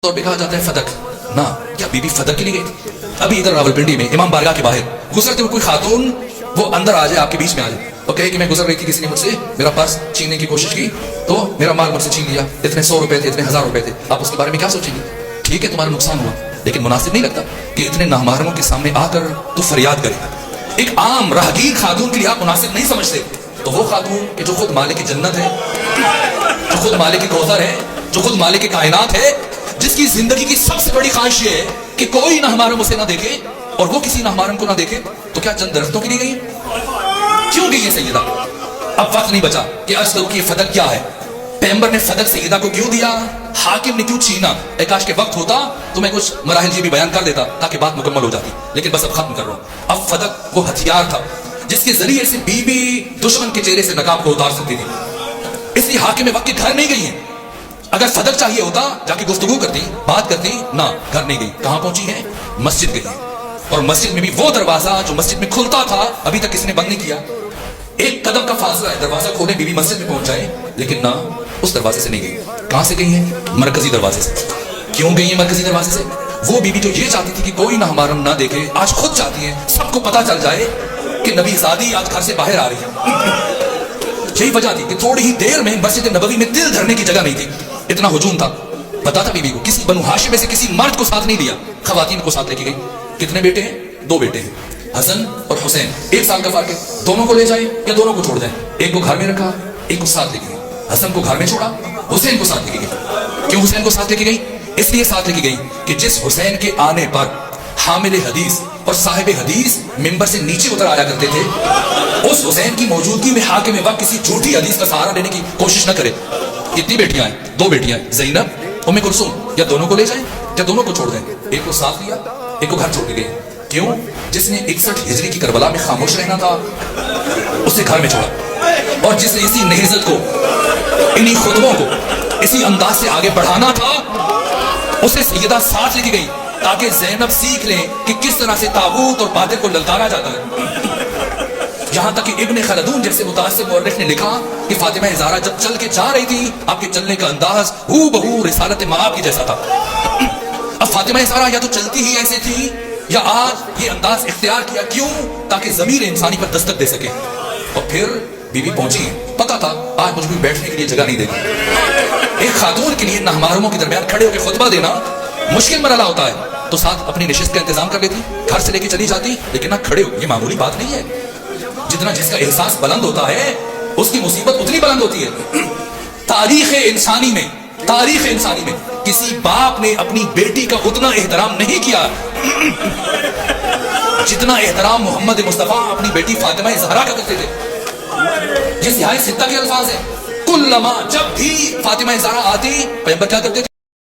طور پہ کہا جاتا ہے فدق نہ، کیا بی بی فدق کے لیے گئی تھی؟ ابھی ادھر راولپنڈی میں امام بارگاہ کے باہر گزرتے ہوئے کوئی خاتون وہ اندر آ جائے، آپ کے بیچ میں آ جائے اور کہے کہ میں گزر رہی تھی، کسی نے مجھ سے میرا پرس چھیننے کی کوشش کی تو میرا مال مجھ سے چھین لیا، اتنے 100 روپے تھے، اتنے 1000 روپے تھے، آپ اس کے بارے میں کیا سوچیں گے؟ ٹھیک ہے تمہارا نقصان ہوا، لیکن مناسب نہیں لگتا کہ اتنے نامحرموں کے سامنے آ کر تو فریاد کرے۔ ایک عام راہگیر خاتون کے لیے آپ مناسب نہیں سمجھتے، تو وہ خاتون کہ جو خود مالک جنت ہے، جو خود مالک کوثر ہے، جو خود مالک کائنات ہے، جس کی زندگی کی سب سے بڑی خواہش یہ ہے کہ کوئی نامحرم اسے نہ دیکھے اور وہ کسی نامحرم کو نہ دیکھے، تو کیا چند درختوں کے لیے گئی؟ کیوں گئی ہے سیدہ؟ اب وقت نہیں بچا کہ عرض کروں کہ یہ فدق کیا ہے، پیغمبر نے فدق سیدہ کو کیوں دیا، حاکم نے کیوں چھینا؟ اے کاش کے وقت ہوتا تو میں کچھ مراحل یہ بھی بیان کر دیتا تاکہ بات مکمل ہو جاتی، لیکن بس اب ختم کر رہا ہوں۔ اب فدق وہ ہتھیار تھا جس کے ذریعے سے بی بی دشمن کے چہرے سے نقاب کو اتار سکتی تھی، اس لیے حاکم وقت کے گھر نہیں گئی ہیں۔ اگر فدق چاہیے ہوتا جا کے گفتگو کرتی، بات کرتی، نہ، گھر نہیں گئی۔ کہاں پہنچی ہے؟ مسجد گئی ہے، اور مسجد میں بھی وہ دروازہ جو مسجد میں کھلتا تھا ابھی تک کسی نے بند نہیں کیا، ایک قدم کا فاصلہ ہے، دروازہ کھولے بی بی مسجد میں پہنچ جائے، لیکن نہ، اس دروازے سے نہیں گئی۔ کہاں سے گئی ہے؟ مرکزی دروازے سے۔ کیوں گئی ہے مرکزی دروازے سے؟ وہ بی بی جو یہ چاہتی تھی کہ کوئی نہ ہمارم نہ دیکھے، آج خود چاہتی ہے سب کو پتا چل جائے کہ نبی زادی آج گھر سے باہر آ رہی ہے۔ یہی وجہ تھی کہ تھوڑی ہی دیر میں مسجد نبوی میں دل دھرنے کی جگہ نہیں تھی، اتنا ہجوم تھا۔ پتا تھا بی بی کو کسی بنو ہاشم میں سے کسی مرد کو ساتھ نہیں لیا، خواتین کو ساتھ لے کے گئی۔ کتنے بیٹے ہیں؟ 2 بیٹے ہیں، حسن اور حسین، 1 سال کا فرق ہے، دونوں کو لے جائیں یا دونوں کو چھوڑ دیں؟ ایک کو گھر میں رکھا، ایک کو ساتھ لے کے گئی۔ حسن کو گھر میں چھوڑا، حسین کو ساتھ لے کے گئی۔ کیوں حسین کو ساتھ لے کے گئی؟ اس لیے ساتھ لے کے گئی کہ جس حسین کے آنے پر حامل حدیث اور صاحب حدیث ممبر سے نیچے اتر آیا کرتے تھے، اس حسین کی موجودگی میں حاکم وقت کسی جھوٹی حدیث کا سہارا لینے کی کوشش نہ کرے۔ کتنی بیٹیاں ہیں؟ 2 بیٹیاں ہیں، زینب، ام کلثوم، یا دونوں کو لے جائیں یا دونوں کو چھوڑ دیں؟ ایک کو ساتھ لیا، ایک کو گھر چھوڑ کے گئے۔ کیوں؟ جس نے 61 ہجری کی کربلا میں خاموش رہنا تھا اسے گھر میں چھوڑا، اور جس نے اسی نہضت کو، انہی خطبوں کو اسی انداز سے آگے بڑھانا تھا اسے سیدہ ساتھ لے کے گئی تاکہ زینب سیکھ لیں کہ کس طرح سے طاغوت اور باطل کو للکارا جاتا ہے۔ یہاں تک کہ ابن خلدون جیسے متعصب مورخ نے لکھا کہ فاطمہ زہرا جب چل کے جا رہی تھی آپ کے چلنے کا انداز ہو بہو رسالت مآب کی جیسا تھا۔ اب فاطمہ زہرا یا تو چلتی ہی ایسے تھی یا آج یہ انداز اختیار کیا، کیوں؟ تاکہ ضمیر انسانی پر دستک دے سکے۔ اور پھر بی بی پہنچی، پتا تھا آج مجھ کو بیٹھنے کے لیے جگہ نہیں دے گی۔ ایک خاتون کے لیے نامحرموں کے درمیان کھڑے ہو کے خطبہ دینا مشکل مرحلہ ہوتا ہے، تو ساتھ اپنی نشست کا انتظام کر لیتی، گھر سے لے کے چلی جاتی، لیکن نہ کھڑے ہو، یہ معمولی بات نہیں ہے۔ جتنا جس کا احساس بلند ہوتا ہے اس کی مصیبت اتنی بلند ہوتی ہے۔ تاریخ انسانی میں کسی باپ نے اپنی بیٹی کا اتنا احترام نہیں کیا جتنا احترام محمد مصطفیٰ اپنی بیٹی فاطمہ زہرا کا کرتے تھے۔ یہ سیاہ ستہ کے الفاظ ہیں۔ کلما، جب بھی فاطمہ زہرا آتی پیغمبر کیا کرتے تھے؟